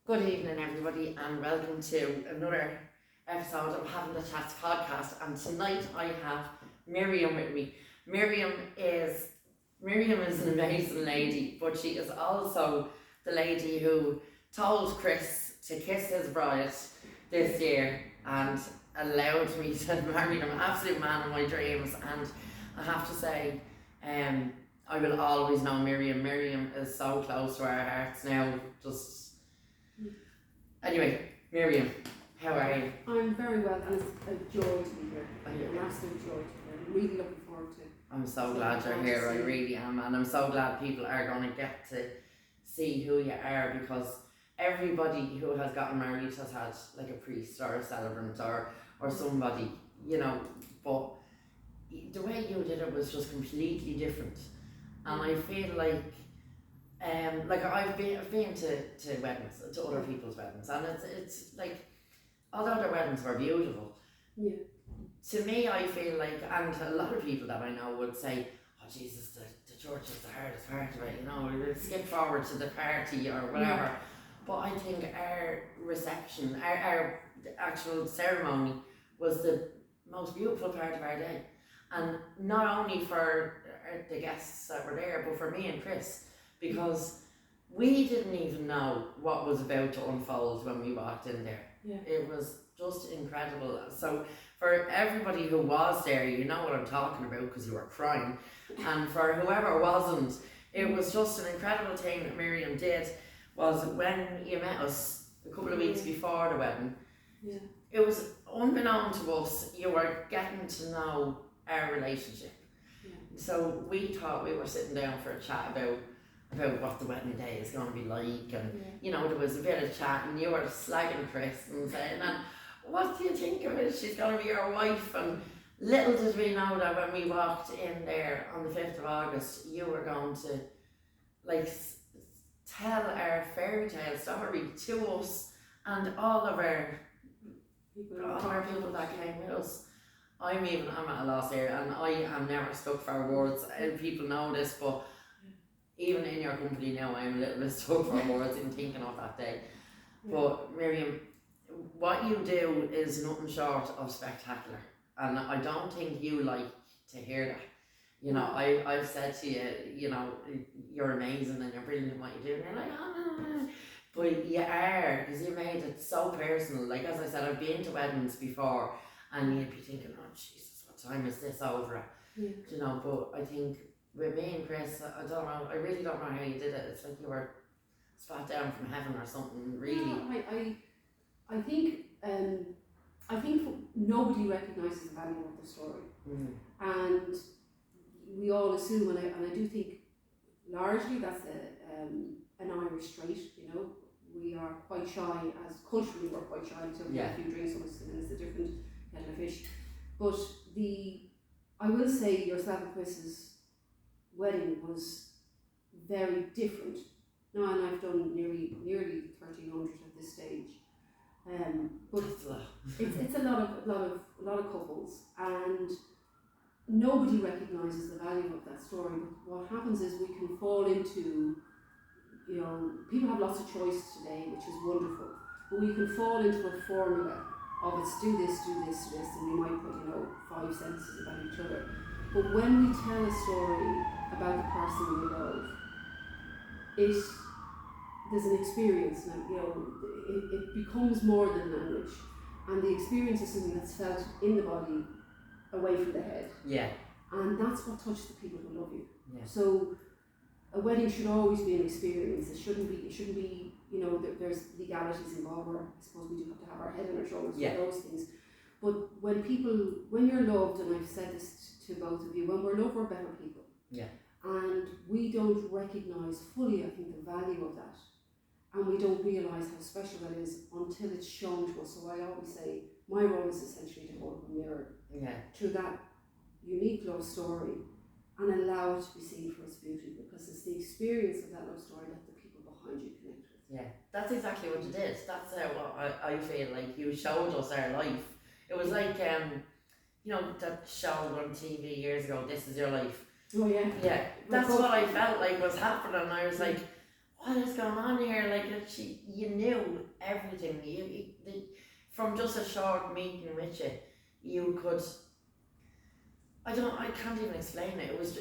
Good evening, everybody, and welcome to another episode of Having the Chats podcast. And tonight I have Miriam with me. Miriam is an amazing lady, but she is also the lady who told Chris to kiss his bride this year and allowed me to marry him. Absolute man of my dreams. And I have to say, I will always know Miriam. Miriam is so close to our hearts now. Anyway, Miriam, how are you? I'm very well, and it's a joy to be here. An absolute joy to be here. I'm really looking forward to it. I'm so glad you're here, I really am, and I'm so glad people are going to get to see who you are, because everybody who has gotten married has had like a priest or a celebrant or somebody, you know, but the way you did it was just completely different. And I feel like I've been to weddings, to other people's weddings, and it's like, although their weddings were beautiful, yeah, to me I feel like, and a lot of people that I know would say, oh Jesus, the church is the hardest part of it, you know, we'll skip forward to the party or whatever. Yeah. But I think our reception, our actual ceremony was the most beautiful part of our day. And not only for the guests that were there, but for me and Chris, because we didn't even know what was about to unfold when we walked in there. Yeah. It was just incredible. So for everybody who was there, you know what I'm talking about because you were crying. And for whoever wasn't, it was just an incredible thing that Miriam did. Was when you met us a couple of weeks before the wedding, it was unbeknown to us, you were getting to know our relationship. Yeah. So we thought we were sitting down for a chat about what the wedding day is going to be like, and you know, there was a bit of chat, and you were slagging Chris and saying, and what do you think of it? She's going to be your wife. And little did we know that when we walked in there on the 5th of August, you were going to like tell our fairy tale story to us and all of our people that came with us. I'm at a loss here, and I am never stuck for words, and people know this, but even in your company now, I'm a little bit stuck for words in thinking of that day. But Miriam, what you do is nothing short of spectacular, and I don't think you like to hear that. You know, I've said to you, you know, you're amazing and you're brilliant at what you do, and you're like, oh, no. But you are, because you made it so personal. Like, as I said, I've been to weddings before, and you'd be thinking, oh Jesus, what time is this over at? Yeah. You know, but I think with me and Chris, I don't know, I really don't know how you did it. It's like you were spat down from heaven or something, really. No, I think nobody recognises the value of the story. And we all assume, and I do think largely that's an Irish trait, you know. We are quite shy, as culturally we're quite shy until we have a few drinks on us, and it's a different kettle of fish. But I will say yourself and Chris's wedding was very different. Now, and I've done nearly 1,300 at this stage. But it's a lot of couples, and nobody recognises the value of that story. But what happens is we can fall into, you know, people have lots of choice today, which is wonderful, but we can fall into a formula of it's do this, and we might put, you know, 5 sentences about each other. But when we tell a story about the person we love, there's an experience now, you know, it becomes more than language, and the experience is something that's felt in the body, away from the head. Yeah. And that's what touches the people who love you. Yeah. So a wedding should always be an experience. It shouldn't be, you know, there's legalities involved where I suppose we do have to have our head on our shoulders for those things. But when you're loved, and I've said this to both of you, when we're loved, we're better people. Yeah. And we don't recognise fully, I think, the value of that. And we don't realise how special that is until it's shown to us. So I always say, my role is essentially to hold a mirror to that unique love story and allow it to be seen for its beauty, because it's the experience of that love story that the people behind you connect with. Yeah, that's exactly what you did. That's what I feel like you showed us our life. It was like, you know, that show on TV years ago, This Is Your Life. Oh yeah. Yeah, that's what I felt like was happening. I was like, what is going on here? Like, you knew everything. From just a short meeting with you, you could. I can't even explain it. It was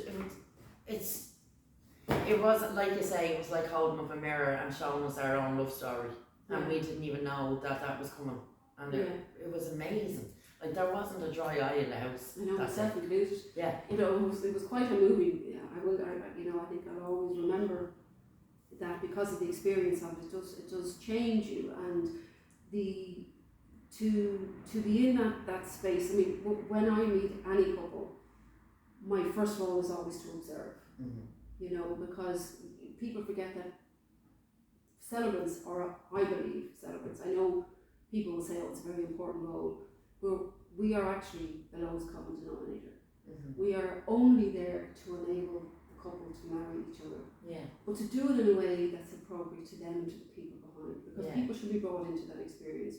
like you say. It was like holding up a mirror and showing us our own love story, and we didn't even know that was coming. And it was amazing. Like, there wasn't a dry eye in the house. I know, myself included. Yeah. You know, it was quite a movie. Yeah, I think I'll always remember that because of the experience of it. It does change you, and to be in that space. I mean, when I meet any couple, my first role is always to observe. Mm-hmm. You know, because people forget that celebrants, or I believe celebrants, I know people will say, oh, it's a very important role, but we are actually the lowest common denominator. Mm-hmm. We are only there to enable the couple to marry each other. Yeah. But to do it in a way that's appropriate to them and to the people behind, because people should be brought into that experience.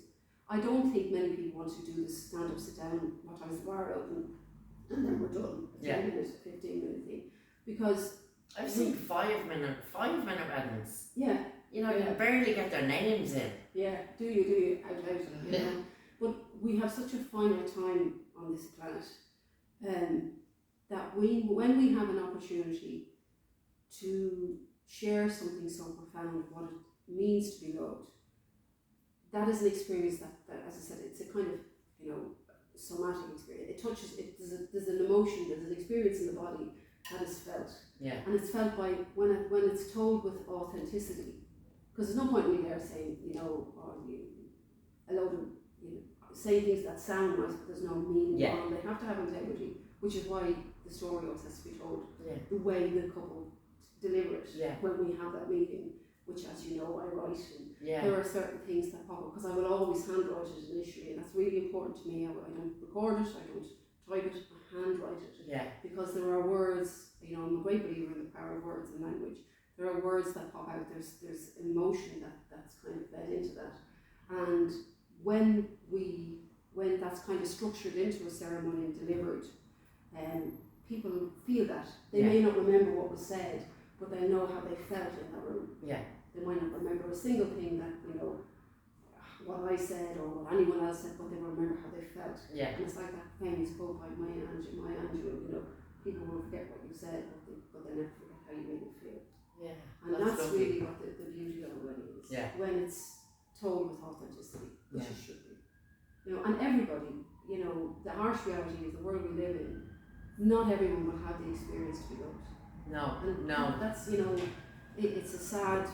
I don't think many people want to do this stand up, sit down, what time's the bar open, and then we're done. 10 minutes, 15-minute thing. Because I've seen 5 minute weddings. Yeah. You know, you barely get their names in. Yeah, do you, out, you know. But we have such a finite time on this planet, that when we have an opportunity to share something so profound, what it means to be loved, that is an experience that, as I said, it's a kind of, you know, somatic experience. It touches, there's an emotion, there's an experience in the body that is felt. Yeah. And it's felt by, when it's told with authenticity. Because there's no point in me there saying, you know, a load of, you know, saying things that sound nice but there's no meaning. They have to have integrity, which is why the story always has to be told the way the couple deliver it when we have that meeting, which, as you know, I write. And there are certain things that pop up, because I will always handwrite it initially, and that's really important to me. I don't record it, I don't type it, I handwrite it. Yeah. Because there are words, you know, I'm a great believer in the power of words and language. There are words that pop out, there's emotion that's kind of led into that. And when that's kind of structured into a ceremony and delivered, people feel that. They may not remember what was said, but they know how they felt in that room. Yeah. They might not remember a single thing that, you know, what I said or what anyone else said, but they remember how they felt. Yeah. And it's like that famous quote by Maya Angelou, you know, people will forget what you said, but they never forget how you made them feel. Yeah. And that's really what the beauty of a wedding is. Yeah. When it's told with authenticity, which it should be. You know, and everybody, you know, the harsh reality is the world we live in, not everyone will have the experience to be loved. No. And that's, you know, it's a sad,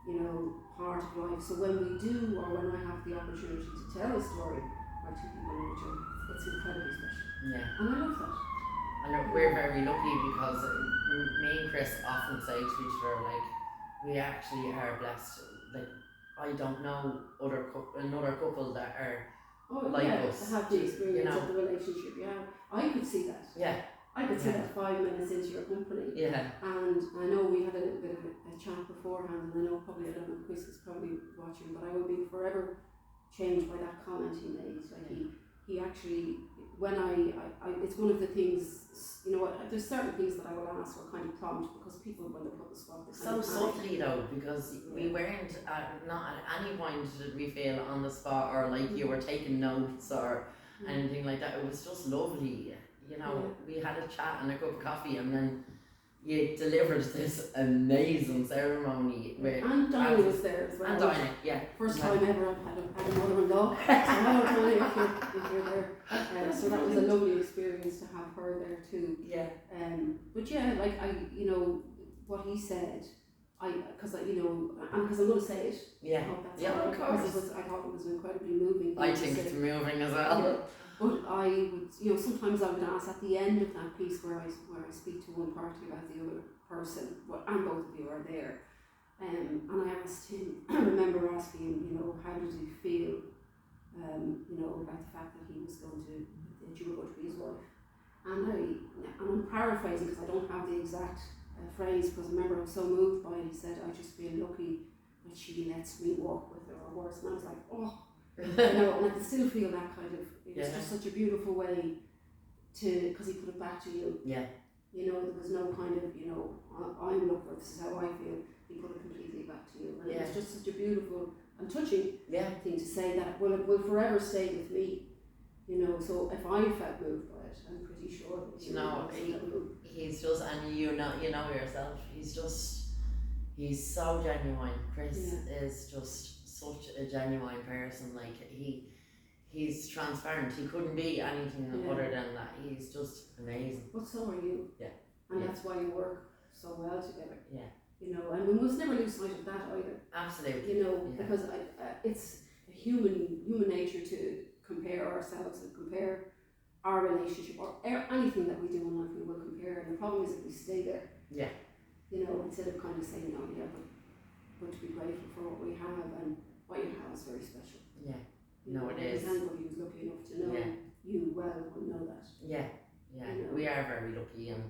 you know, part of life. So when we do, or when I have the opportunity to tell a story where two people know each other, it's incredibly special. Yeah. And I love that. And we're very lucky, because me and Chris often say to each other, like, we actually are blessed. Like, I don't know another couple that are like us. To have the experience of the relationship. Yeah, I could see that. Yeah. I could see that 5 minutes into your company. Yeah. And I know we had a little bit of a chat beforehand, and I know probably, I don't know, Chris is probably watching, but I will be forever changed by that comment he made. Like, he actually, when I it's one of the things, you know what, there's certain things that I will ask or kind of prompt, because people, when they're put the spot, so subtly though, because we weren't not at any point did we feel on the spot, or like you were taking notes or anything like that. It was just lovely, you know. We had a chat and a cup of coffee, and then you delivered this amazing ceremony. And Dinah was there as well. And Dinah, First time ever I've had a mother-in-law. So well done if you're there. So that was a lovely experience to have her there too. Yeah. But yeah, like you know, what he said, because you know, and because I'm going to say it. Yeah. Of course. I thought it was incredibly moving. I think it's moving as well. Yeah. But I would, you know, sometimes I would ask at the end of that piece where I speak to one party about the other person, and both of you are there, and I asked him, I remember asking him, you know, how did he feel, you know, about the fact that you were going to be his wife, and I'm paraphrasing because I don't have the exact phrase, because I remember I was so moved by it. He said, I just feel lucky that she lets me walk with her, or worse, and I was like, oh. You know, and I can still feel that kind of, it was just such a beautiful way to, because he put it back to you. Yeah. You know, there was no kind of, you know, I'm looking for, this is how I feel. He put it completely beautiful and touching Yeah. thing to say that will forever stay with me. You know, so if I felt moved by it, I'm pretty sure that You know, he's just, and you know yourself, he's so genuine. Chris is just such a genuine person. Like he's transparent. He couldn't be anything other than that. He's just amazing. But so are you. Yeah. And that's why you work so well together. Yeah. You know, and we must never lose sight of that either. Absolutely. You know, because it's human nature to compare ourselves and compare our relationship or anything that we do in life. We will compare, and the problem is if we stay there. Yeah. You know, instead of kind of saying, "No, yeah, but to be grateful for what we have, and what you have is very special." Yeah. You No, know, it is. Anybody who's lucky enough to know you well will know that. Yeah. Yeah. You know? We are very lucky, and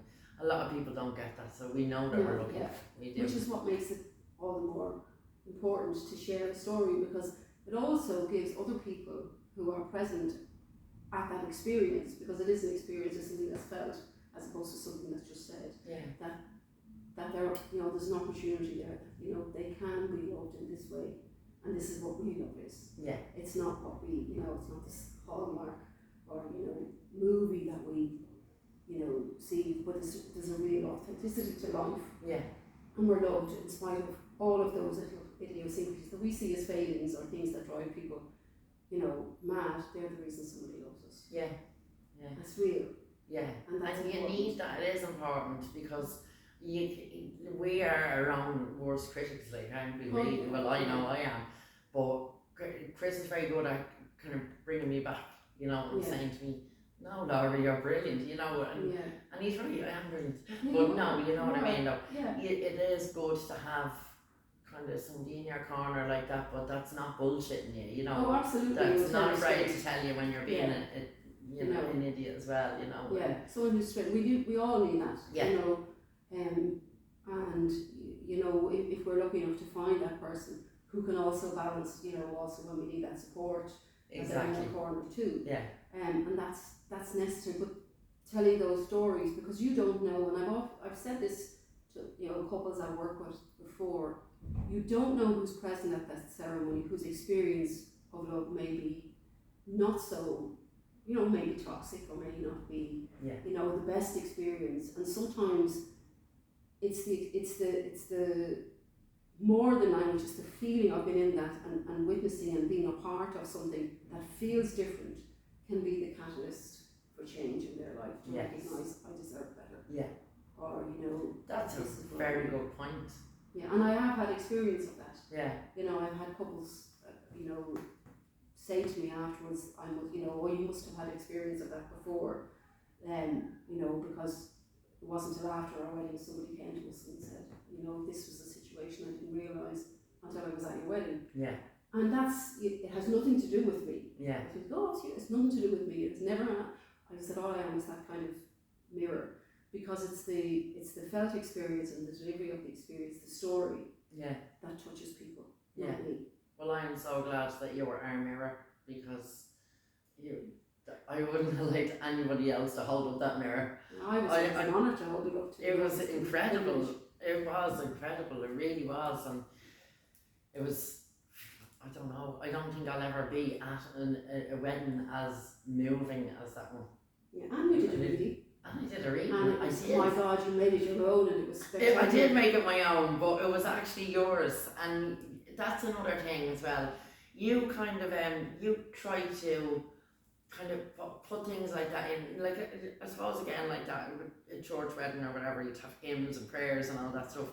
a lot of people don't get that, so we know that we're lucky. Yeah. We do. Which is what makes it all the more important to share a story, because it also gives other people who are present at that experience, because it is an experience, it's something that's felt as opposed to something that's just said. Yeah. That there, you know, there's an opportunity there. You know, they can be loved in this way, and this is what we love is. Yeah. It's not what we, you know, it's not this hallmark or, you know, movie that we, you know, see, but there's a real authenticity to life. Yeah. And we're loved in spite of all of those little idiosyncrasies that we see as failings or things that drive people, you know, mad. They're the reason somebody loves us. Yeah. Yeah. That's real. Yeah. And that's you need that. It is important, because we are our own worst critics, like, aren't we? Really? Well, I know I am, but Chris is very good at kind of bringing me back, you know, and saying to me, "No, Laura, you're brilliant," you know, and he's right, I am brilliant, but no, you know what I mean, though. Yeah. It is good to have kind of somebody in your corner like that, but that's not bullshitting you, you know. Oh, absolutely. That's not afraid to tell you when you're being an idiot as well, you know. Yeah, someone who's straight. We all need that, you know. And you know, if we're lucky enough to find that person who can also balance, you know, also when we need that support, exactly, in the corner too. Yeah. And that's necessary. But telling those stories, because you don't know, and I've said this to, you know, couples I work with before, you don't know who's present at that ceremony, whose experience of love may be not so, you know, maybe toxic or may not be, you know, the best experience. And sometimes it's the more than language, it's the feeling of being in that and witnessing and being a part of something that feels different can be the catalyst for change in their life, to recognise I deserve better. Yeah. Or, you know, that's a very good point. Yeah, and I have had experience of that. Yeah. You know, I've had couples, you know, say to me afterwards, you know, "Oh, you must have had experience of that before." You know, because it wasn't until after our wedding somebody came to us and said, "You know, this was a situation I didn't realise until I was at your wedding." Yeah. And it has nothing to do with me. Yeah. I think, "Oh, it's nothing to do with me. It's never." I said, "All I am is that kind of mirror." Because it's the felt experience and the delivery of the experience, the story, that touches people, not me. Well, I am so glad that you were our mirror, because I wouldn't have liked anybody else to hold up that mirror. I was honoured to hold it up to. It was incredible. It was incredible. It really was, and it was. I don't know. I don't think I'll ever be at a wedding as moving as that one. Yeah, and you did a reading. And I did a reading. And oh my God, you made it your own, and it was spectacular. I did make it my own, but it was actually yours, and that's another thing as well. You kind of you try to kind of put things like that in, like I suppose again like that, a church wedding or whatever, you'd have hymns and prayers and all that stuff,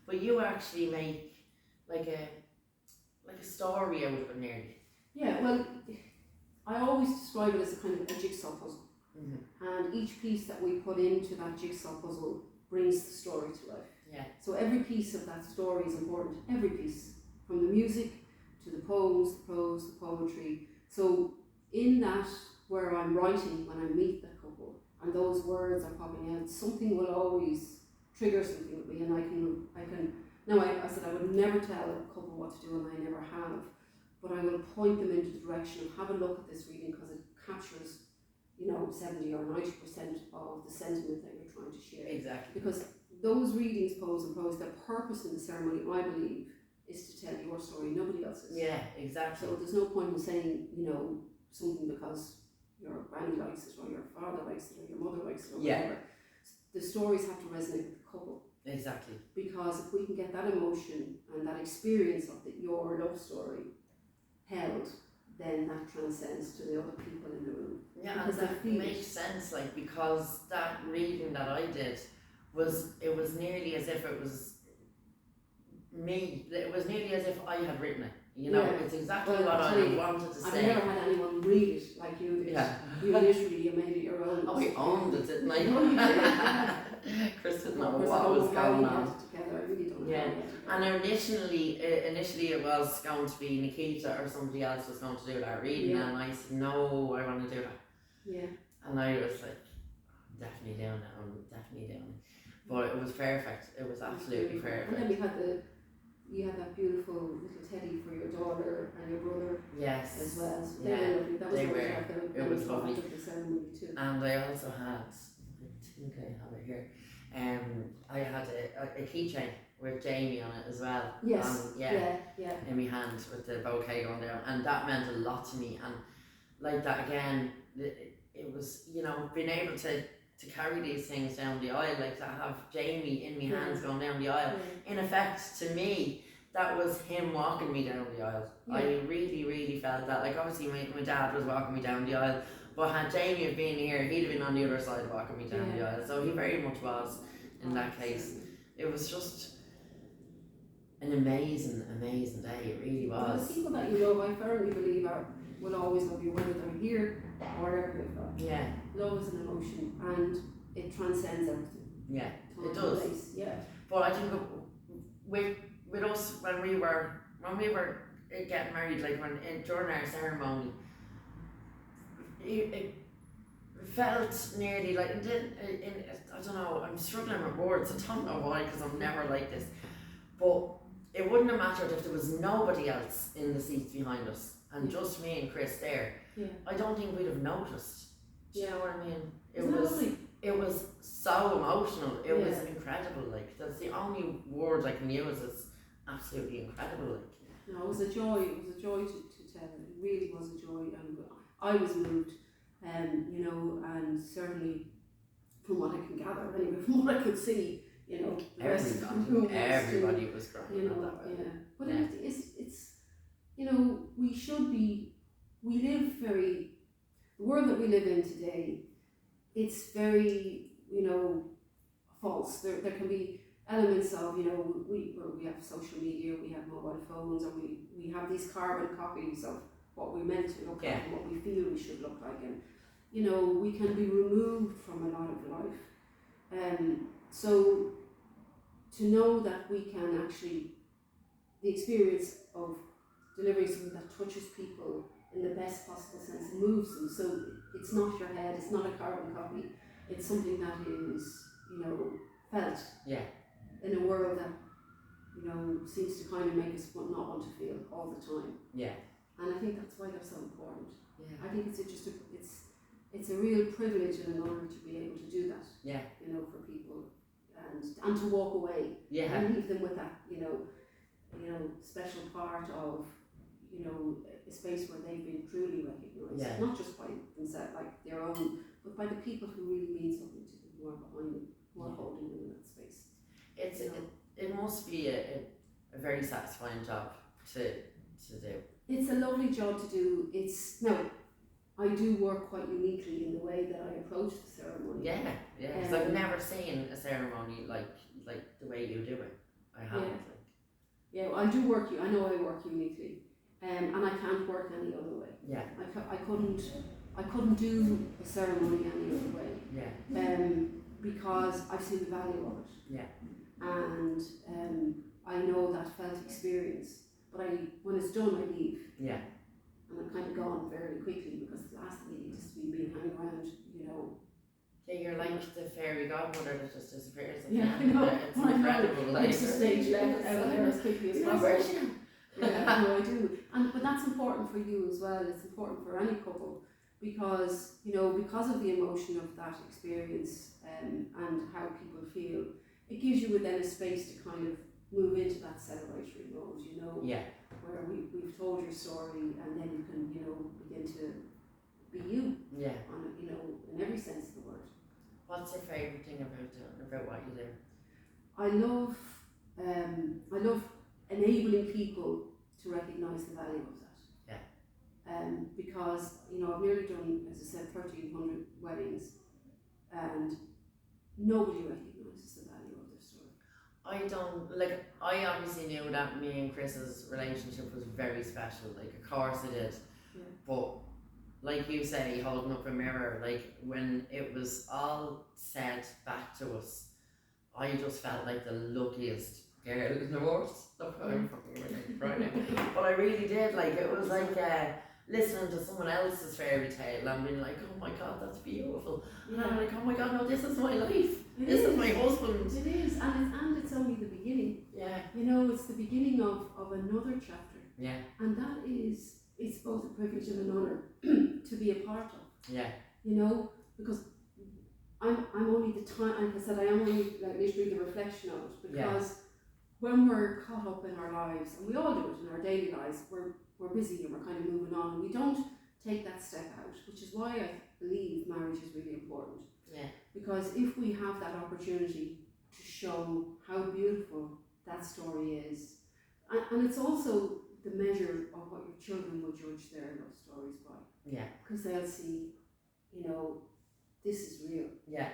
but you actually make like a story out of it nearly. Yeah, well, I always describe it as a kind of a jigsaw puzzle. Mm-hmm. And each piece that we put into that jigsaw puzzle brings the story to life. Yeah. So every piece of that story is important. Every piece, from the music to the poems, the prose, the poetry. So in that, where I'm writing when I meet the couple, and those words are popping out, something will always trigger something with me, and I can. Now I said I would never tell a couple what to do, and I never have, but I will point them into the direction of have a look at this reading, because it captures, 70 or 90% of the sentiment that you're trying to share. Exactly. Because those readings, poems and prose, their purpose in the ceremony, I believe, is to tell your story, nobody else's. Yeah, exactly. So there's no point in saying, you know, something because your granny likes it, or your father likes it, or your mother likes it, or whatever. The stories have to resonate with the couple. Exactly. Because if we can get that emotion and that experience of your love story held, then that transcends to the other people in the room. Yeah, and that makes sense, like, because that reading that I did was nearly as if it was me. It was nearly as if I had written it. You know, it's exactly what I wanted to say. I've never had anyone read it like you did. Yeah. You literally, you made it your own. Oh, we owned it, didn't I? No, you did. Chris didn't know what was going on. Together. I really don't know. Yeah, and initially it was going to be Nikita or somebody else was going to do that reading, and I said, no, I want to do that. Yeah. And I was like, I'm definitely doing it. But it was perfect. It was absolutely perfect. And then you had that beautiful little teddy for your daughter and your brother. Yes. As well. So yeah. They were. It was lovely. The ceremony too. And I also had, I think I have it here. I had a keychain with Jamie on it as well. Yes. Yeah. In my hand with the bouquet going down, and that meant a lot to me. And like that again, it was, you know, being able to carry these things down the aisle, like to have Jamie in my hands going down the aisle. In effect, to me, that was him walking me down the aisle. I really, really felt that. Like, obviously my dad was walking me down the aisle, but had Jamie have been here, he'd have been on the other side walking me down the aisle. So he very much was in that case. It was just an amazing, amazing day. It really was. The people that you love, I firmly believe, will always love you, whether they're here or wherever they've gone. Yeah. Love is an emotion, and it transcends everything. Yeah, it does. Yeah. But I think with us, when we were getting married, like during our ceremony, it felt nearly like I don't know. I'm struggling with words. I don't know why, because I'm never like this. But it wouldn't have mattered if there was nobody else in the seats behind us and just me and Chris there. Yeah. I don't think we'd have noticed. Do you know what I mean? It was so emotional. It was incredible. Like, that's the only word I can use. It's absolutely incredible. Like, no, it was a joy. It was a joy to tell. It really was a joy, and I was moved. You know, and certainly from what I can gather, anyway, from what I could see, you know, everybody was crying. You know, but it's you know, we live very. The world that we live in today, it's very, you know, false. There can be elements of, you know, we have social media, we have mobile phones, and we have these carbon copies of what we meant to look like and what we feel we should look like, and you know, we can be removed from a lot of life. So to know that we can actually, the experience of delivering something that touches people in the best possible sense, moves them. So it's not your head, it's not a carbon copy, it's something that is, you know, felt in a world that, you know, seems to kind of make us not want to feel all the time. Yeah. And I think that's why they're so important. Yeah. I think it's a real privilege and an honour to be able to do that. Yeah. You know, for people and to walk away. Yeah. And leave them with that, you know, special part of, you know, a space where they've been truly recognised. Yeah. Not just by themselves, like their own, but by the people who really mean something to them, who are behind them, who are holding them in that space. It must be a very satisfying job to do. It's a lovely job to do. I do work quite uniquely in the way that I approach the ceremony. Yeah, because I've never seen a ceremony like the way you do it. I haven't. Yeah, well, I know I work uniquely, and I can't work any other way. Yeah. I couldn't do a ceremony any other way. Yeah. Because I've seen the value of it. Yeah. And I know that felt experience. But when it's done, I leave. Yeah. And I'm kind of gone fairly quickly, because the last thing you need is to be hanging around, you know. Yeah, you're like the fairy godmother that just disappears. Yeah, I know. It's incredible. It's the stage left out there as quickly as possible. Yeah, no, I do. But that's important for you as well. It's important for any couple, because, you know, because of the emotion of that experience and how people feel, it gives you then a space to kind of move into that celebratory mode, you know, Yeah. where we've told your story, and then you can, you know, begin to be you. Yeah. On, you know, in every sense of the word. What's your favourite thing about what you do? I love enabling people to recognise the value of that. Yeah. Because, you know, I've nearly done, as I said, 1,300 weddings, and nobody recognises the value of their story. I obviously knew that me and Chris's relationship was very special, like of course I did. Yeah. But like you say, holding up a mirror, like when it was all said back to us, I just felt like the luckiest girl in the world. Look, I'm fucking really right now. But I really did, like it was like listening to someone else's fairy tale and being like, oh my god, that's beautiful. Yeah. And I'm like, oh my god, no, this is my life. This is my husband. It is, and it's only the beginning. Yeah. You know, it's the beginning of another chapter. Yeah. And that is, it's both a privilege and an honour to be a part of. Yeah. You know, because I'm only the time, like I said, I am only like literally the reflection of it, because when we're caught up in our lives, and we all do it in our daily lives, we're busy and we're kind of moving on, and we don't take that step out, which is why I believe marriage is really important. Yeah. Because if we have that opportunity to show how beautiful that story is, and it's also the measure of what your children will judge their love stories by. Yeah. Because they'll see, you know, this is real. Yeah.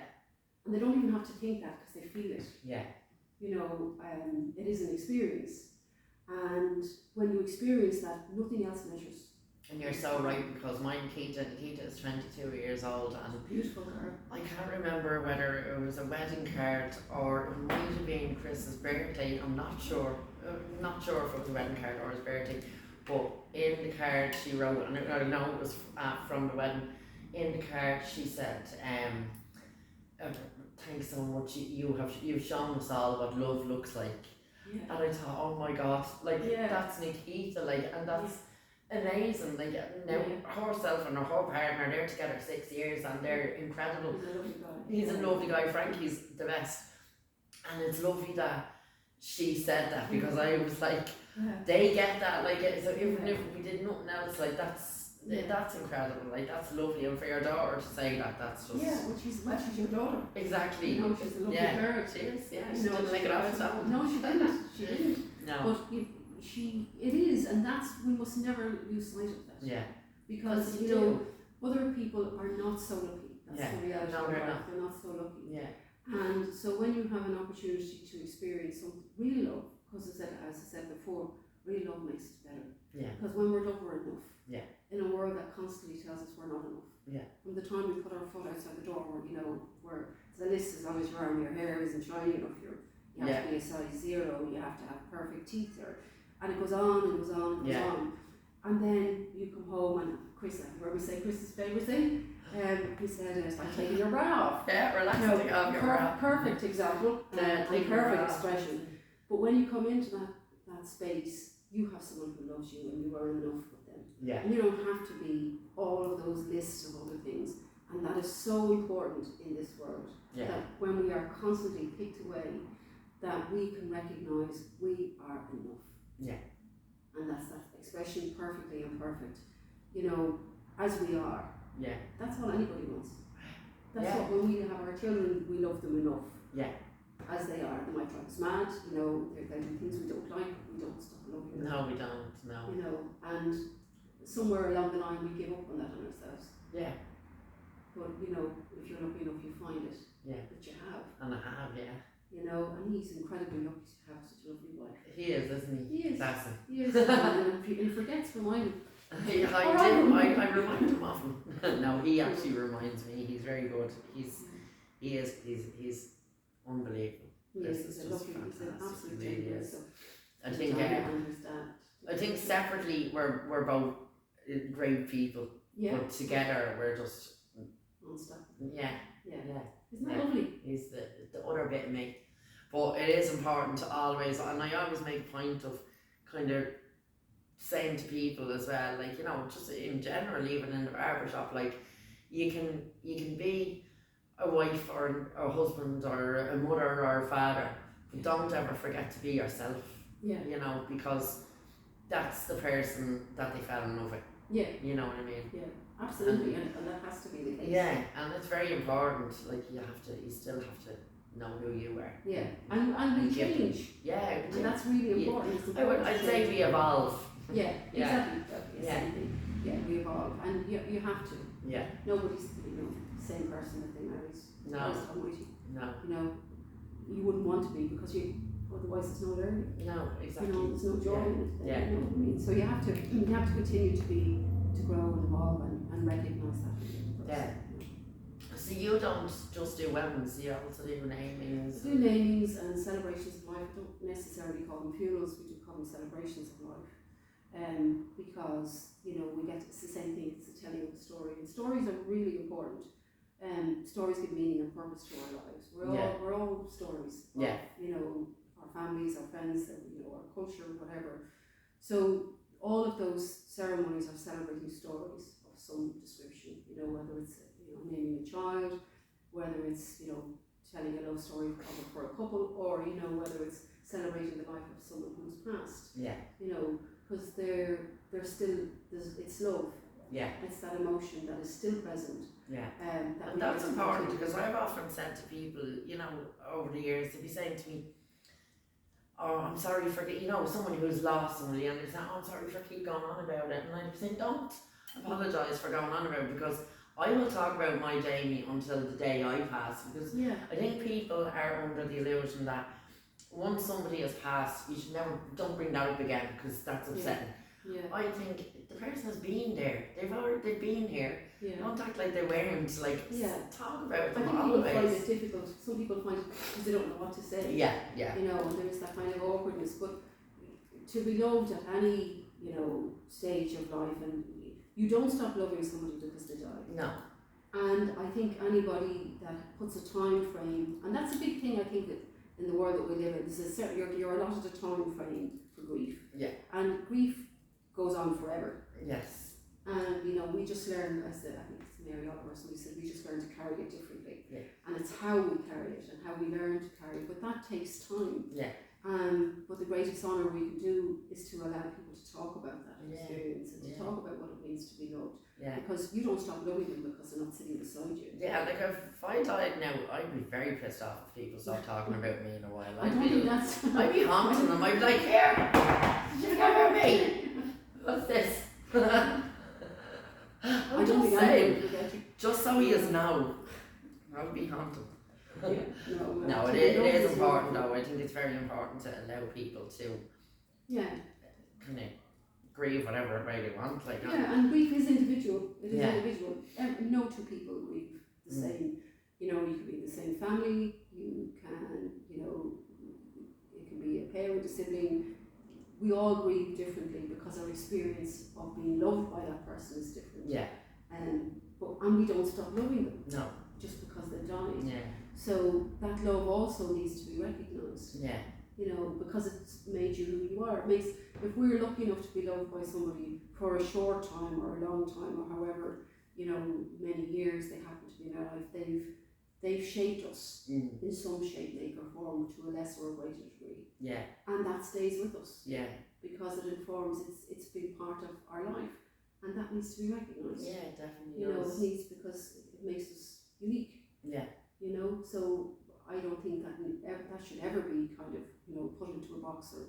And they don't even have to think that, because they feel it. Yeah. You know, it is an experience. And when you experience that, nothing else measures. And you're so right, because mine, Keita is 22 years old, and beautiful girl. I can't remember whether it was a wedding card or it might have been Chris's birthday. I'm not sure. Not sure if it was a wedding card or his birthday. But in the card she wrote, and I know it was from the wedding. In the card she said, "Thanks so much. You've shown us all what love looks like." Yeah. And I thought, oh my god, like that's Nikita, like, and that's amazing. Like now herself and her partner, they're together 6 years and they're incredible. He's a lovely guy. He's a lovely guy. Frankie's the best, and it's lovely that she said that, because I was like, they get that, like, so even if we did nothing else, like that's incredible, like that's lovely, and for your daughter to say that, that's just she's your daughter. Exactly. You know, she's a lovely girl. She is. Yeah, she didn't make it off herself. No, she didn't. She didn't. No. But it is, and we must never lose sight of that. Yeah. Because you know, other people are not so lucky. That's the reality. No, they're not. They're not so lucky. Yeah. And so when you have an opportunity to experience some real love, because as I said before, real love makes it better. Yeah. Because when we're loved, we're enough. Yeah. In a world that constantly tells us we're not enough. Yeah. From the time we put our foot outside the door, you know, the list, as long as your arm, your hair isn't shiny enough, you have to be a size 0, you have to have perfect teeth, and it goes on and goes on and goes on. And then you come home, and Chris, where we say Chris's favourite thing, he said it's like taking your bra off. Yeah, relaxing off your bra. Perfect example, and perfect expression. But when you come into that space, you have someone who loves you, and you are enough with them. Yeah. And you don't have to be all of those lists of other things. And that is so important in this world. Yeah. That when we are constantly picked away, that we can recognise we are enough. Yeah. And that's that expression, perfectly imperfect. You know, as we are. Yeah. That's what anybody wants. That's what, when we have our children, we love them enough. Yeah. As they are. They might drive us mad, you know, they do things we don't like, but we don't stop loving them. No, we don't, no. You know, and somewhere along the line we give up on that on ourselves. Yeah. But, you know, if you're lucky enough, you find it. Yeah. That you have. And I have, yeah. You know, and he's incredibly lucky to have such a lovely wife. He is, isn't he? He is. That's it. He is. And he forgets to remind him. I remind him often. No, he actually reminds me. He's very good. He's unbelievable. Yes, he's a lovely, he's an absolute gentleman. So I think separately we're both great people. Yeah. But together we're just non-stop. Yeah. Isn't that lovely? He's the other bit of me. But it is important to always, and I always make a point of kind of saying to people as well, like, you know, just in general, even in the barbershop, like, you can be a wife or a husband or a mother or a father, don't ever forget to be yourself. Yeah. You know, because that's the person that they fell in love with. Yeah. You know what I mean? Yeah, absolutely, and that has to be the case. Yeah, and it's very important. Like you still have to know who you are. Yeah, and we change. Yeah, and that's really important. I'd say we evolve. Yeah, exactly. Yeah. Yeah, we evolve, and you have to. Yeah. Nobody's the same person that they married. No. No. You know, you wouldn't want to be because otherwise there's no learning. No, exactly. You know, there's no joy in it. Yeah. You know what I mean? So you have to continue to grow and evolve and recognise that. Yeah. So you don't just do weddings, you also do namings. We do namings and celebrations of life. We don't necessarily call them funerals, we do call them celebrations of life. Because, we get, it's the same thing, it's the telling of the story. And stories are really important. Stories give meaning and purpose to our lives. We're all stories. Yeah. Our families, our friends, our culture, whatever. So all of those ceremonies are celebrating stories of some description, whether it's naming a child, whether it's telling a love story for a couple, or whether it's celebrating the life of someone who's passed. Yeah. Because they're still, it's love. Yeah. It's that emotion that is still present. Yeah. And that's important, because I've often said to people, over the years, they'll be saying to me, "Oh, I'm sorry for someone who's lost somebody," and they say, "Oh, I'm sorry for keep going on about it," and I'm saying, don't apologise for going on about it, because I will talk about my Jamie until the day I pass, because I think people are under the illusion that once somebody has passed, you should don't bring that up again, because that's upsetting. Yeah. I think the person has been there. They've been here. Yeah. Don't act like they weren't. Talk about them I think always. people find it difficult. Some people find it because they don't know what to say. Yeah. And there's that kind of awkwardness. But to be loved at any stage of life, and you don't stop loving somebody because they die. No. And I think anybody that puts a time frame, and that's a big thing. I think that in the world that we live in, you're allotted a time frame for grief. Yeah. And grief goes on forever. Yes. And we just learn, I think it's Miriam I or somebody said, we just learn to carry it differently. Yeah. And it's how we carry it and how we learn to carry it. But that takes time. Yeah. But the greatest honour we can do is to allow people to talk about that experience and to talk about what it means to be loved. Yeah. Because you don't stop loving them because they're not sitting beside you. Yeah, like if I died now, I'd be very pissed off if people stop talking about me in a while. I don't think that's... I'd be haunting them. I'd be like, "Here, did you forget about me? What's this?" I don't think anybody will get you. Just so he is now, I'll be haunted. Yeah, No, it is important though. I think it's very important to allow people to kind of grieve whatever way they want. And grief is individual. It is individual. No two people grieve the same. You could be in the same family. You can, it can be a parent, a sibling. We all grieve differently because our experience of being loved by that person is different. Yeah. And we don't stop loving them. No. Just because they died. Yeah. So that love also needs to be recognised. Yeah. Because it's made you who you are. If we're lucky enough to be loved by somebody for a short time or a long time or however, many years they happen to be in our life, they've shaped us in some shape, make or form to a lesser or greater degree. Yeah. And that stays with us. Yeah. Because it informs, it's been part of our life. And that needs to be recognised. Yeah, definitely. It needs, because it makes us unique. Yeah. So I don't think that should ever be kind of, put into a box or,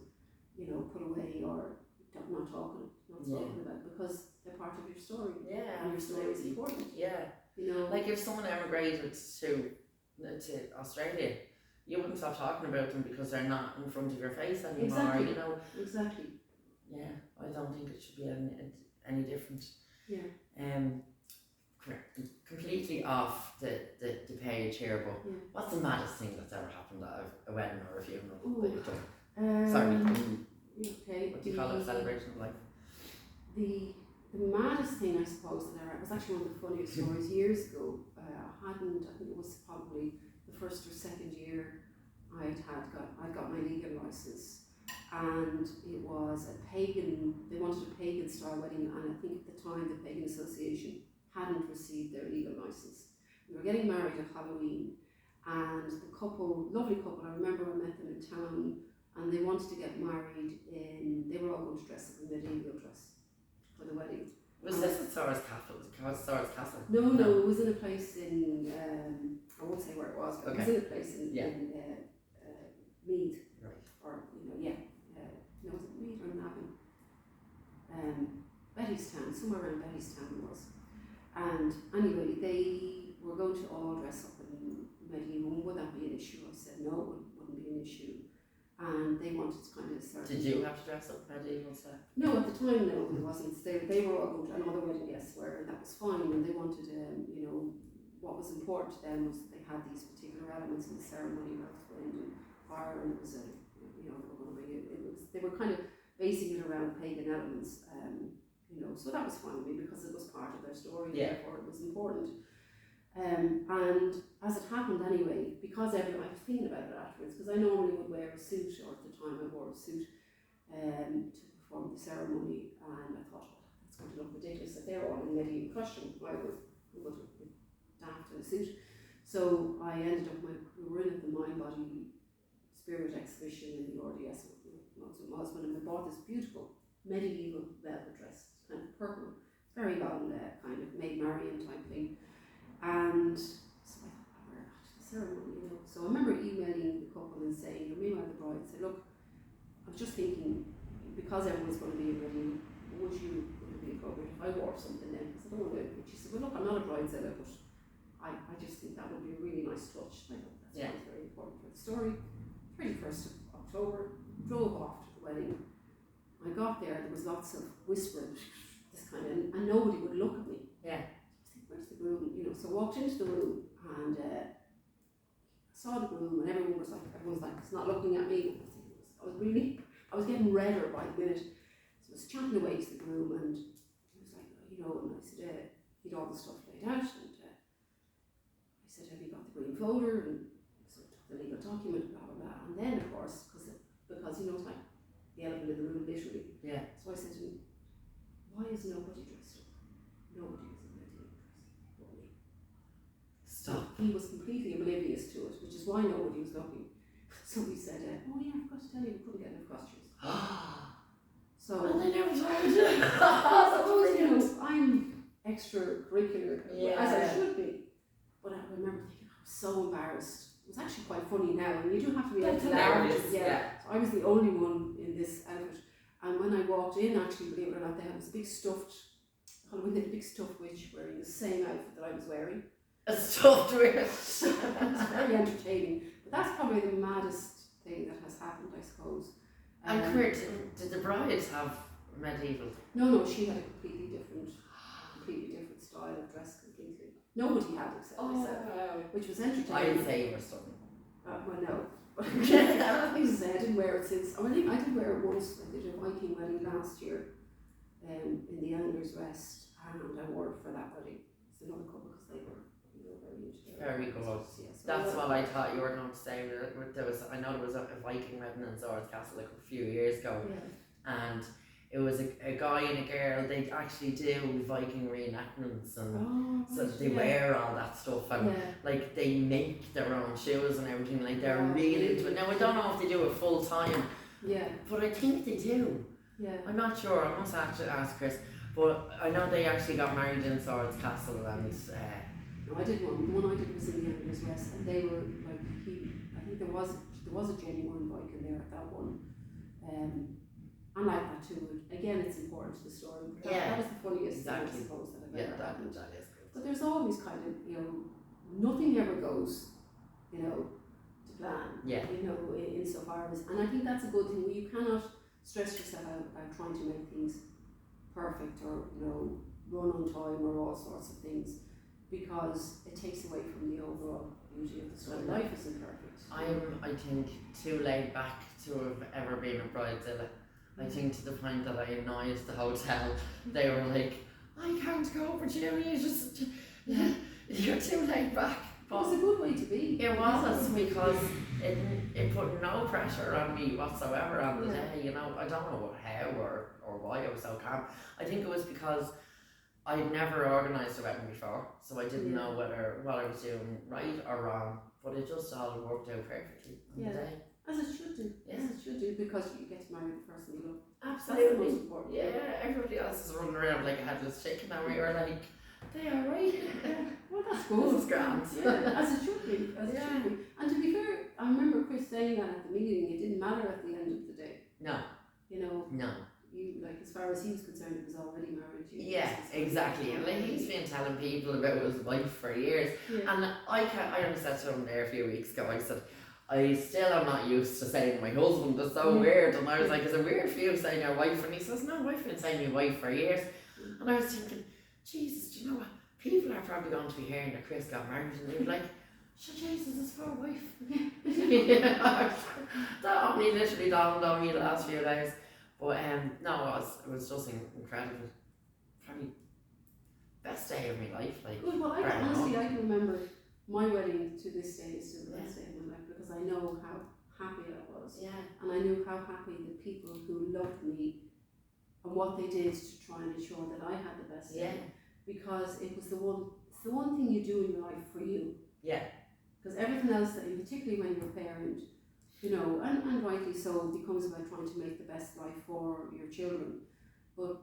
put away or not talking about, because they're part of your story. Yeah, and your story is important. Yeah. Like if someone emigrated to Australia, you wouldn't stop talking about them because they're not in front of your face anymore. Exactly. Exactly. Yeah, I don't think it should be any different. Yeah. Completely off the page here, but what's the maddest thing that's ever happened at a wedding or a funeral that you've done? Sorry. Okay. What do you call it? Celebration of life? The maddest thing, I suppose, that was actually one of the funniest stories years ago. I think it was probably the first or second year I got my legal license, and it was they wanted a pagan style wedding, and I think at the time the Pagan Association hadn't received their legal license. We were getting married at Halloween, and the couple, lovely couple, I remember I met them in town, and they wanted to get married they were all going to dress up in medieval dress for the wedding. Was this at Swords Castle? No, it was in a place in, I won't say where it was, but it was in a place in Meath. Right. Or, no, was it Meath or Navan? Bettystown, somewhere around Bettystown it was. And anyway, they were going to all dress up in medieval. Would that be an issue? I said no, it wouldn't be an issue. And they wanted to kind of start. Did you have to dress up medieval stuff? No, at the time, no, it wasn't. They were all going to another wedding guests were, and that was fine. And they wanted, what was important to them was that they had these particular elements in the ceremony, earth, wind, and fire, and it was they were going to bring it. They were kind of basing it around pagan elements, so that was fine with me because it was part of their story. Yeah. Therefore, it was important. And as it happened anyway, because I was thinking about it afterwards, because I normally would wear a suit, or at the time I wore a suit to perform the ceremony, and I thought, well, that's going to look ridiculous if they're all in medieval costume. I would daft in a suit. So I ended up we were in at the Mind Body Spirit exhibition in the RDS with my husband, and we bought this beautiful medieval velvet dress, kind of purple, very long, kind of Maid Marian type thing. And so I thought, I'll wear that to the ceremony, So I remember emailing the couple and saying, meanwhile the bride said, look, I was just thinking, because everyone's going to be in wedding, would it be appropriate if I wore something then? Because I don't want to. But she said, well, look, I'm not a bridezilla, but I just think that would be a really nice touch. And I thought that sounds very important for the story. 31st of October, drove off to the wedding. I got there was lots of whispering, this kind of, and nobody would look at me. Yeah. Where's the groom? So I walked into the room and saw the groom, and everyone was like, it's not looking at me. I was getting redder by the minute. So I was chatting away to the groom, and he was like, and I said, he'd all the stuff laid out, and I said, have you got the green folder? And so I took the legal document, blah, blah, blah. And then, of course, because it's like the elephant in the room, literally. Yeah. So I said to him, why is nobody dressed up? Nobody is in medieval dress but me. Stop. He was completely oblivious to it, which is why nobody was looking. So he said, oh yeah, I forgot to tell you, we couldn't get enough costumes. So well, they never told you. I suppose, I'm extracurricular, as I should be. But I remember thinking, I was so embarrassed. It was actually quite funny now, and you do have to be able to laugh. Yeah. So I was the only one in this outfit. And when I walked in, actually, believe it or not, there was a big stuffed witch wearing the same outfit that I was wearing. A stuffed witch. It's very entertaining. But that's probably the maddest thing that has happened, I suppose. And did the brides have medieval? No, she had a completely different style of dress completely. Nobody had except myself, which was entertaining. I didn't say you were stunning. Well, no. I didn't wear it since. I did wear it once. I did a Viking wedding last year in the Elders Rest, and I wore it for that wedding. It's another couple because they were very into it. Very good. Yeah, so that's what I thought you were going to say. I know there was a Viking wedding in Swords Castle like a few years ago, and it was a guy and a girl. They actually do Viking reenactments, and so they wear all that stuff, and like they make their own shoes and everything. Like they're really into it. Now I don't know if they do it full time, but I think they do. Yeah, I'm not sure. I must actually ask Chris, but I know they actually got married in Swords Castle, and I did one. The one I did was in the Elders Rest, and they were like I think there was a genuine Viking there at that one. I like that too. Again, it's important to the story. That was the funniest thing, I suppose, that I've ever happened. That is good. But there's always kind of, nothing ever goes, to plan. Yeah. Insofar as, and I think that's a good thing. You cannot stress yourself out about trying to make things perfect or, run on time or all sorts of things, because it takes away from the overall beauty of the story. Life isn't perfect. I'm, I think, too laid back to have ever been a bridezilla. I think to the point that I annoyed the hotel. They were like, I can't go with you, you're too laid back. But it was a good way to be. It was, because it put no pressure on me whatsoever on the day. I don't know how or why I was so calm. I think it was because I'd never organised a wedding before, so I didn't know what I was doing right or wrong. but it just all worked out perfectly on the day. As it should do. Yeah. As it should do, because you get to marry the person you love. Absolutely. That's the most important. Yeah, everybody else is running around like a headless chicken, and we were like, they are right. Well, that's good. This is grand. Yeah, as it should be. As it should be. And to be fair, I remember Chris saying that at the meeting. It didn't matter at the end of the day. No. You know. No. You, like, as far as he was concerned, it was already married. Yeah, exactly. And like, he's been telling people about his wife for years. Yeah. And I only said to him there a few weeks ago, I said, I still am not used to saying my husband. It's so weird. And I was like, is it weird for you saying your wife? And he says, no, I've been saying my wife for years. And I was thinking, Jesus, do you know what? People are probably going to be hearing that Chris got married, and they're like, so Jesus, it's for a wife. Yeah. That only literally dawned on me the last few days. But no, it was just incredible. Probably best day of my life. Like, well, honestly, I can remember my wedding to this day is still the best day of my life, because I know how happy I was. Yeah. And I knew how happy the people who loved me and what they did to try and ensure that I had the best day. Because it was the one thing you do in your life for you. Yeah. Because everything else, that, particularly when you're a parent, you know, and rightly so, becomes about trying to make the best life for your children. But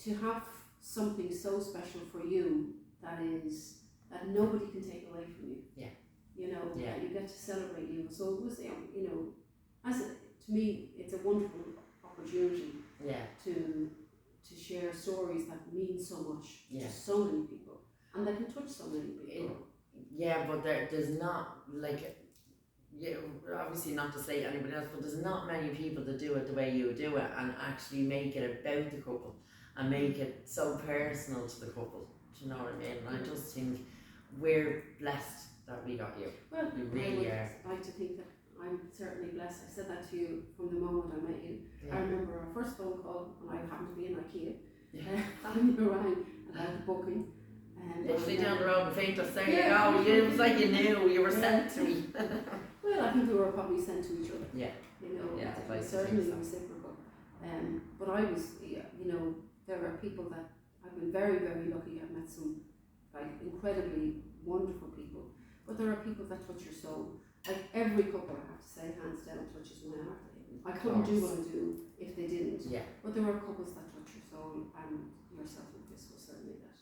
to have something so special for you that nobody can take away from you. Yeah. You know, yeah. You get to celebrate you. So it was, you know, to me, it's a wonderful opportunity. Yeah. To share stories that mean so much to so many people, and that can touch so many people. But there's not, like, obviously not to say anybody else, but there's not many people that do it the way you do it and actually make it about the couple and make it so personal to the couple. Do you know what I mean? And I just think we're blessed that we got you. Well, we really are. I like to think that I'm certainly blessed. I said that to you from the moment I met you. Yeah. I remember our first phone call, and I happened to be in IKEA. And you rang about the booking. Literally down the road in Faintless, there you go. It was like you knew, you were sent to me. Well, I think we were probably sent to each other. Yeah. You know, like certainly reciprocal. But I was, you know, there are people that I've been very, very lucky. I've met some like incredibly wonderful people. But there are people that touch your soul. Like every couple, I have to say, hands down, touches my heart. I couldn't do what I do if they didn't. Yeah. But there are couples that touch your soul, and yourself and Chris was certainly that.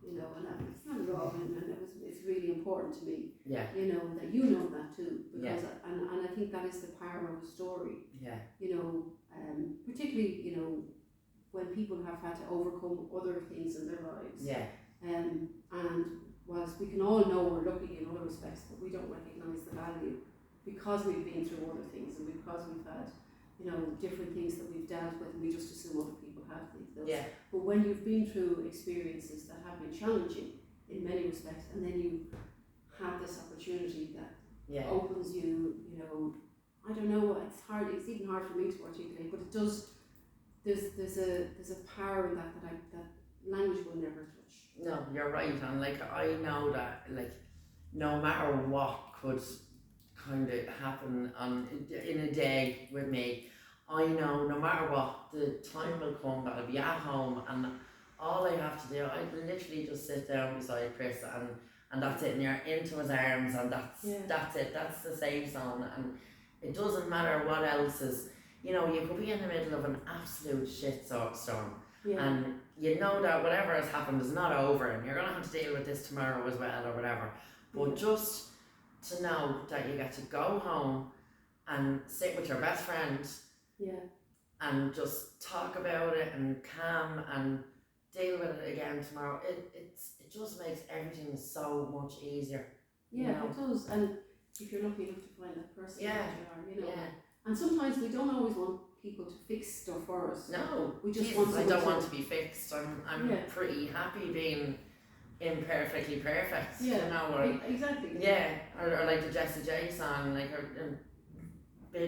You know, and it's not wrong, and it's really important to me. Yeah. You know, that you know that too, because and I think that is the power of a story. Yeah. You know, particularly, you know, when people have had to overcome other things in their lives. Yeah. And whilst we can all know we're lucky in other respects, but we don't recognise the value because we've been through other things, and because we've had, you know, different things that we've dealt with, and we just assume other people have those. Yeah. But when you've been through experiences that have been challenging in many respects, and then you have this opportunity that opens you, you know, I don't know, it's hard. It's even hard for me to articulate, but it does. There's a power in that language will never touch. No, you're right, and like I know that, like, no matter what could kind of happen in a day with me, I know no matter what, the time will come that I'll be at home, and all I have to do, I literally just sit down beside Chris, and that's it, and you're into his arms, and that's it, that's the safe zone, and it doesn't matter what else is, you know, you could be in the middle of an absolute shit storm. Yeah. And you know that whatever has happened is not over, and you're going to have to deal with this tomorrow as well, or whatever. But just to know that you get to go home and sit with your best friend and just talk about it and calm and deal with it again tomorrow, it just makes everything so much easier. Yeah, you know? It does. And if you're lucky enough to find that person that you are, you know. Yeah. And sometimes we don't always want people to fix stuff for us. No, we just I don't want to be fixed. I'm pretty happy being imperfectly perfect. Yeah, you know, exactly. Yeah, or like the Jessie J song, like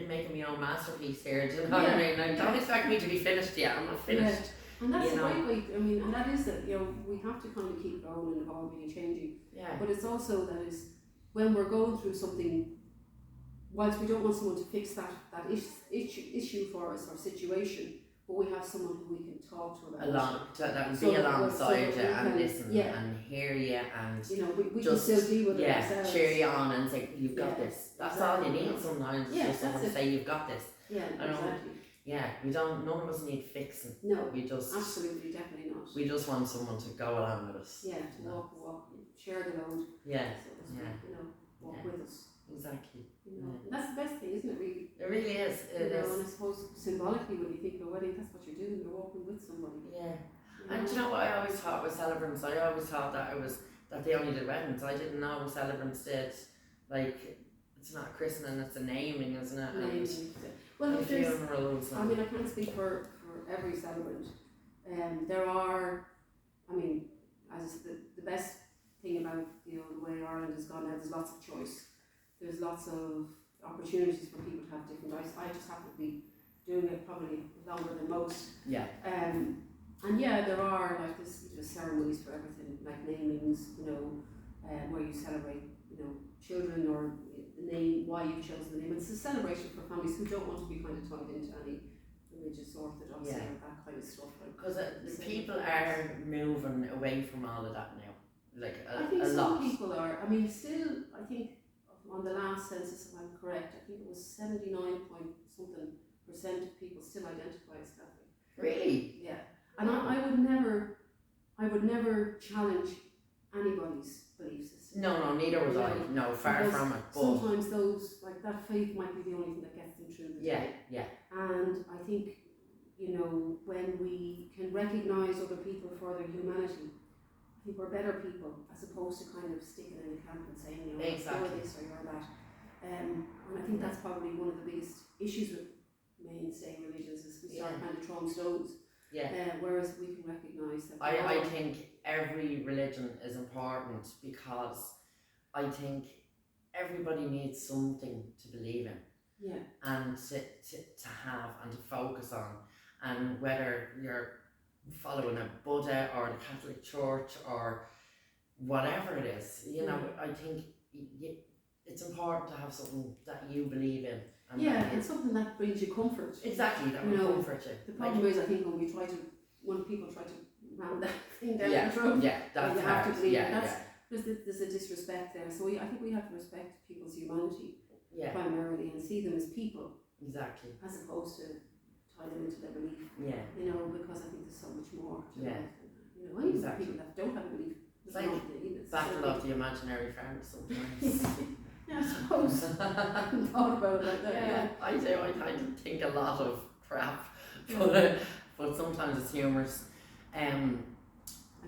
making my own masterpiece here. Do you know what I mean? Like, don't expect me to be finished yet. I'm not finished. Yeah. And that's the right way. I mean, and that is that, you know, we have to kind of keep growing and evolving and changing. Yeah. But it's also that is when we're going through something. Whilst we don't want someone to fix that issue for us or situation, but we have someone who we can talk to about it. That will be alongside you and listen and hear you and we just can still deal with it ourselves. Cheer you on and say you've got this. That's all you need sometimes. Just someone to say you've got this. Yeah, exactly. Yeah, none of us need fixing. No, we just absolutely, definitely not. We just want someone to go along with us. Yeah, to walk, share the load. Yeah, walk with us. Exactly. And that's the best thing, isn't it? Really. It really is. It is. And I suppose symbolically, when you think of a wedding, that's what you're doing. You're walking with somebody. Yeah. And do you know what I always thought with celebrants? I always thought that they only did weddings. I didn't know celebrants did it's not a christening, it's a naming, isn't it? Naming. Well, funerals. I mean, I can't speak for every celebrant. There are, as the best thing about the way Ireland has gone now, there's lots of choice. There's lots of opportunities for people to have different. I just happen to be doing it probably longer than most. Yeah. And there are there's ceremonies for everything, like namings, where you celebrate, children or the name, why you've chosen the name. It's a celebration for families who don't want to be kind of tied into any religious orthodoxy or that kind of stuff. Because people are moving away from all of that now. I think some people are. I mean, still, I think on the last census, if I'm correct, I think it was 79% of people still identify as Catholic. Really? Yeah. And I would never challenge anybody's belief system. No, neither was I. No, far from it. But sometimes those, that faith might be the only thing that gets them through the day. Yeah. And I think, when we can recognise other people for their humanity, I think we're better people, as opposed to kind of sticking in a camp and saying, exactly. you're this or you're that. And I think that's probably one of the biggest issues with mainstay religions, is we start kind of throwing stones. Yeah. Whereas we can recognise that. I think every religion is important, because I think everybody needs something to believe in. Yeah. And to have and to focus on. And whether you're following a Buddha or the Catholic Church or whatever it is, I think it's important to have something that you believe in. And something that brings you comfort. Exactly, that will comfort you. The problem is, I think, when people try to ram that thing down your throat, that's you have to believe There's a disrespect there. So I think we have to respect people's humanity primarily, and see them as people. Exactly. As opposed to tie them into their belief. Yeah. Because I think there's so much more to life. Exactly. People that don't have a belief. It's battle of the imaginary friend sometimes. Yeah, I suppose. I hadn't thought about it like that. I do. I think a lot of crap, but sometimes it's humorous. I'd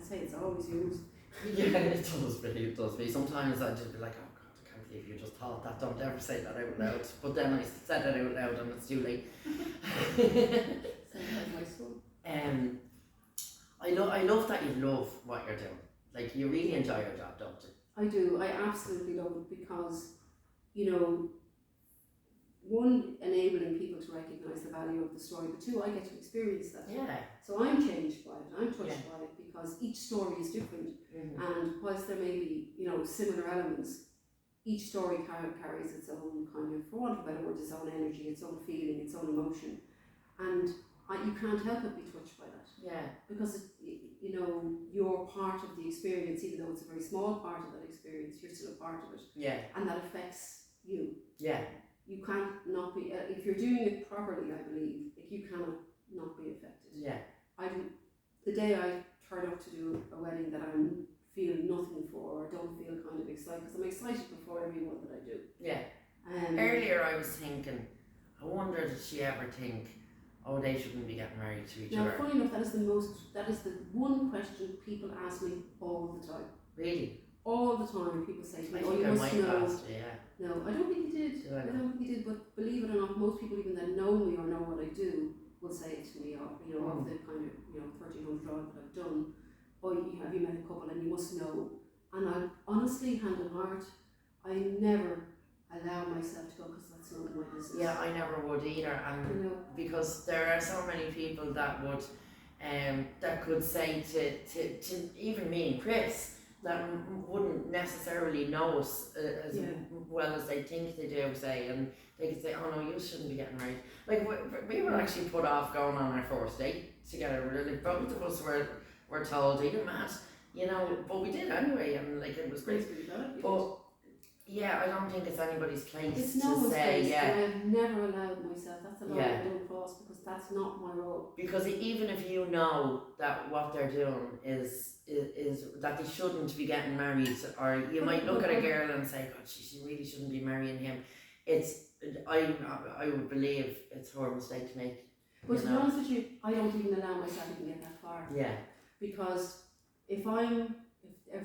say it's always humorous. It does be. Sometimes I just be like, oh God, I can't believe you just thought that. Don't ever say that out loud. But then I said it out loud and it's too late. Sounds like my son. I love that you love what you're doing. You really enjoy your job, don't you? I do. I absolutely love it, because, one, enabling people to recognise the value of the story, but two, I get to experience that. Yeah. So I'm changed by it, I'm touched by it, because each story is different. And whilst there may be, similar elements, each story carries its own kind of, for want of a better word, its own energy, its own feeling, its own emotion. And you can't help but be touched by that. Yeah. Because, you're part of the experience, even though it's a very small part of that experience, you're still a part of it. Yeah. And that affects you. Yeah. You can't not be, if you're doing it properly, I believe, you cannot not be affected. Yeah. The day I turn up to do a wedding that I'm feeling nothing for, or don't feel kind of excited, because I'm excited before every one that I do. Yeah. Earlier I was thinking, I wonder did she ever think, oh, they shouldn't be getting married to each other. Now, funny enough, that is the one question people ask me all the time. Really? All the time, people say to me, oh, you must know. No, I don't think he did. I don't think he did, but believe it or not, most people even that know me or know what I do will say it to me, of the kind of 1,300 odd that I've done. Oh, have you met a couple and you must know. And I honestly, hand on heart, I never allow myself to go, because that's none of my business. Yeah, I never would either, and because there are so many people that would that could say to even me and Chris, that wouldn't necessarily know us as well as they think they do, say, and they could say, oh no, you shouldn't be getting married. Like, we were actually put off going on our first date together. Really, both of us were told, are you mad? You know, but we did anyway, and like, it was great. But yeah, I don't think it's anybody's place it's to say, place, yeah. And I've never allowed myself, that's a line I don't cross, because that's not my role. Because even if you know that what they're doing is that they shouldn't be getting married, or you might look at a girl and say, God, she really shouldn't be marrying him. I would believe it's her mistake to make. But to be honest with you, I don't even allow myself to get that far. Yeah. Because if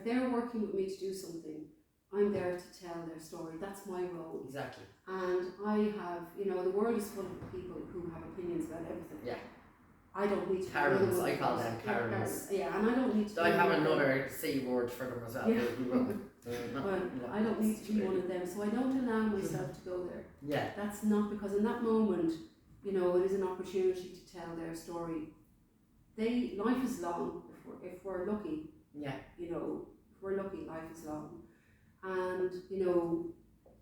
they're working with me to do something, I'm there to tell their story. That's my role. Exactly. And I have, the world is full of people who have opinions about everything. Yeah. I don't need to. Karens, I call them Karens. Yeah, and I don't need to. I have another C word for them as well. Yeah. Well, I don't need to be one of them, so I don't allow myself to go there. Yeah. That's not because in that moment, it is an opportunity to tell their story. Life is long if we're lucky. Yeah. If we're lucky, life is long, and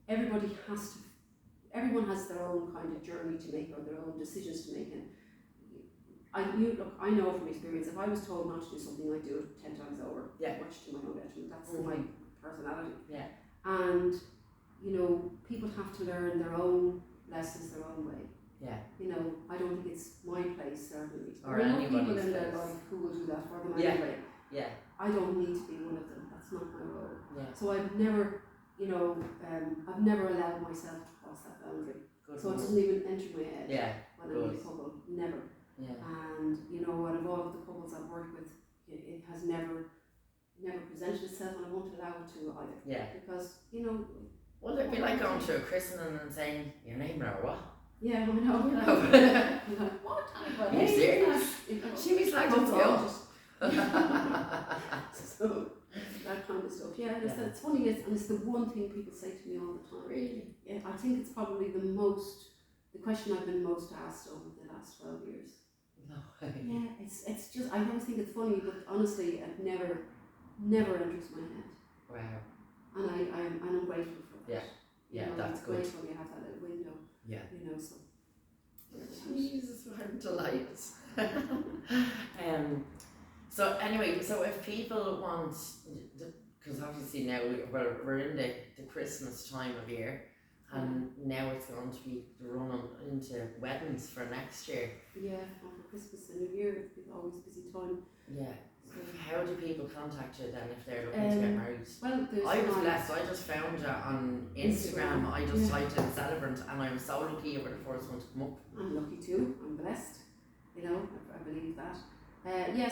everyone has their own kind of journey to make or their own decisions to make. And I know from experience, if I was told not to do something, I'd do it 10 times over. Yeah. Much to my own detriment. That's my personality. Yeah. And people have to learn their own lessons their own way. Yeah. I don't think it's my place, certainly. Or anybody's people in place. their life who will do that for them Yeah. anyway. Yeah. I don't need to be one of them. That's not my role. Yeah. So I've never, I've never allowed myself to cross that boundary. Good. So it doesn't even enter my head. Yeah. When I'm in a couple, never. Yeah. And out of all of the couples I've worked with, it has never presented itself, and I won't allow it to either. Yeah. Because well, it'd be like going to a christening and saying your name or what? Yeah, I know. What? Are you serious? She was like, so that kind of stuff. Yeah, it's funny, and it's the one thing people say to me all the time. Really? Yeah, I think it's probably the question I've been most asked over the last 12 years. No way. Yeah, it's just, I always think it's funny, but honestly, it never enters my head. Wow. And I'm grateful for that. Yeah. Yeah, that's good. Grateful you have that little window. Yeah. So. Jesus, I'm delighted. So anyway, so if people want, because obviously now we're in the Christmas time of year, and now it's going to be running into weddings for next year. Yeah, for Christmas and New Year, it's always a busy time. Yeah. So how do people contact you then if they're looking to get married? Well, I was blessed. I just found you on Instagram. I just typed in celebrant, and I was so lucky you were the first one to come up. I'm lucky too. I'm blessed. I believe that.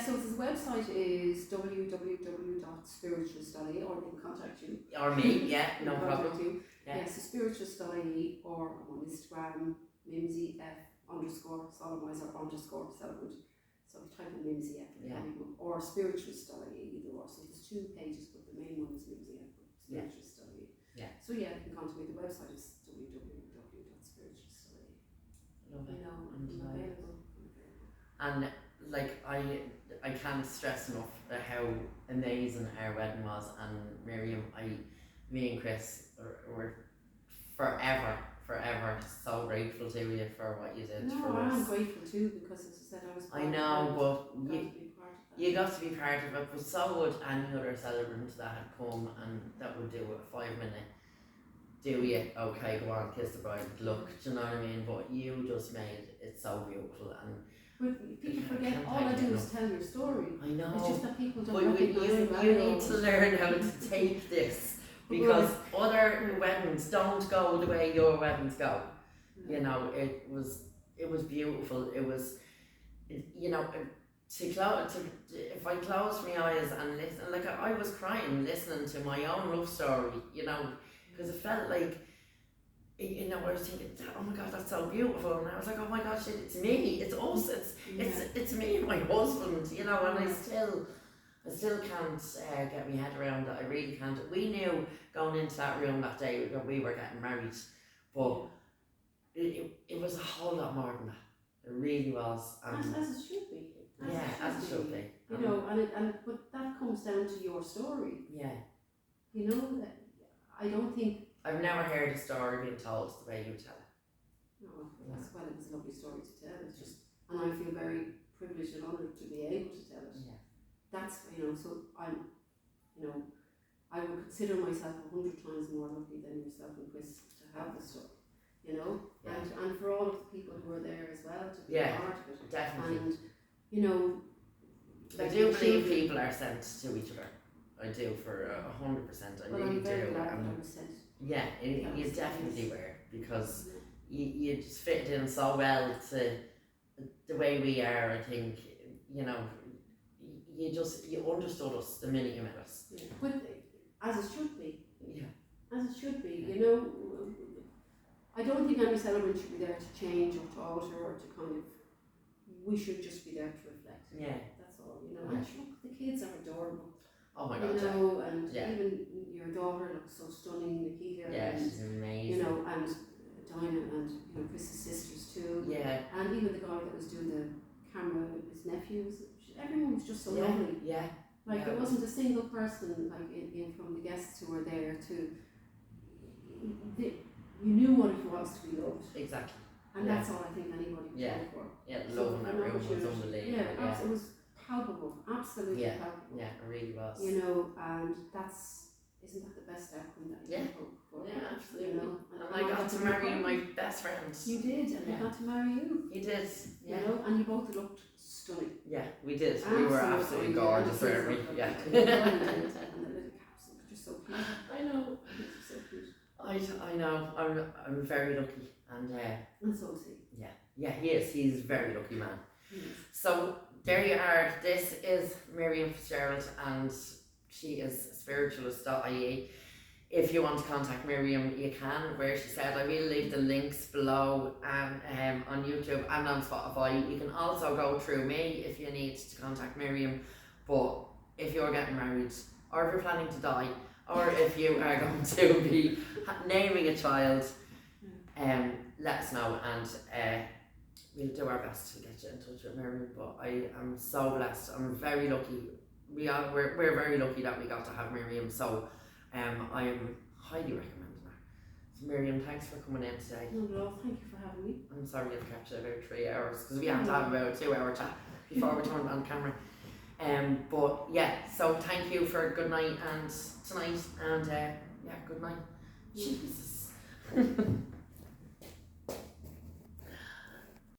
So his website is www.spiritualist.ie, or they can contact you. Or me, yeah, no problem. Yeah, so spiritualist.ie, or I'm on Instagram, Mimsy F_Solemnizer _celebrant. So type in Mimsy F, or spiritualist.ie, either or. So there's 2 pages, but the main one is Mimsy F, spiritualist.ie. Yeah. So you can contact me. The website is www.spiritualist.ie. Love it. I'm available. And like I can't stress enough how amazing our wedding was, and Miriam, me and Chris were forever so grateful to you for what you did for us. I'm grateful too, because as I said, I was part I know, of it. but you got to be part of it, but so would any other celebrant that had come and that would do a 5-minute do you, okay, go on, kiss the bride, look, do you know what I mean? But you just made it so beautiful, and but people forget, all I do is tell your story. I know. It's just that people don't but recognise you need to learn how to take this, because other weddings don't go the way your weddings go. You know, it was beautiful. It was, if I closed my eyes and listen, like I was crying listening to my own love story, because it felt like, I was thinking, oh my God, that's so beautiful, and I was like, oh my God, shit, it's me, it's us, it's me and my husband, and I still can't get my head around it. I really can't. We knew going into that room that day that we were getting married, but it was a whole lot more than that. It really was. As it should be. As it should be. You know, but that comes down to your story. Yeah. You know, I don't think... I've never heard a story being told the way you tell it. No, that's why it was a lovely story to tell. It's just, and I feel very privileged and honoured to be able to tell it. Yeah. That's, you know, so I'm, you know, I would consider myself 100 times more lucky than yourself and Chris to have the story. You know, and for all of the people who are there as well to be part of it. Definitely. And you know, I do believe people are sent to each other. I do for 100%. I really I'm very do. glad that I was sent. Yeah, you definitely were, because you just fit in so well to the way we are. I think, you know, you understood us the minute you met us. Yeah. But as it should be. Yeah. As it should be, you know. I don't think any celebrant should be there to change or to alter or to kind of. We should just be there to reflect. Yeah. That's all, you know. And look, the kids are adorable. Oh my God. You know, and even your daughter looks so stunning, Nikita. Yeah, she's amazing. You know, and Dinah and you know Chris's sisters too. Yeah. And even the guy that was doing the camera, his nephews. Everyone was just so lovely. Yeah. Like there wasn't a single person like in from the guests who were there you knew what it was to be loved. Exactly. And that's all I think anybody would go for. Yeah, the love in that room was unbelievable. Yeah, it was palpable, absolutely palpable. Yeah, it really was. You know, and isn't that the best outcome that you can hope for? Yeah, absolutely. You know, and I got to marry my best friend. You did, and I got to marry you. You did. Yeah. You know, and you both looked stunning. Yeah, we did. We were absolutely gorgeous, weren't we? Yeah. And the little caps were just so cute. I know. So cute. I know. I'm very lucky, and so is he. Yeah, he is. He's a very lucky man. Yes. So there you are. This is Miriam Fitzgerald, and she is spiritualist.ie. If you want to contact Miriam, you can. Where she said, I will leave the links below and on YouTube and on Spotify. You can also go through me if you need to contact Miriam. But if you're getting married, or if you're planning to die, or if you are going to be naming a child, let us know, and we'll do our best to get you in touch with Miriam. But I am so blessed. I'm very lucky. We're very lucky that we got to have Miriam. So I'm highly recommending her. So Miriam, thanks for coming in today. No, thank you for having me. I'm sorry I've kept you about 3 hours because we had to have about a 2-hour chat before we turned on camera. But yeah, so thank you for good night and tonight, and good night. Jesus.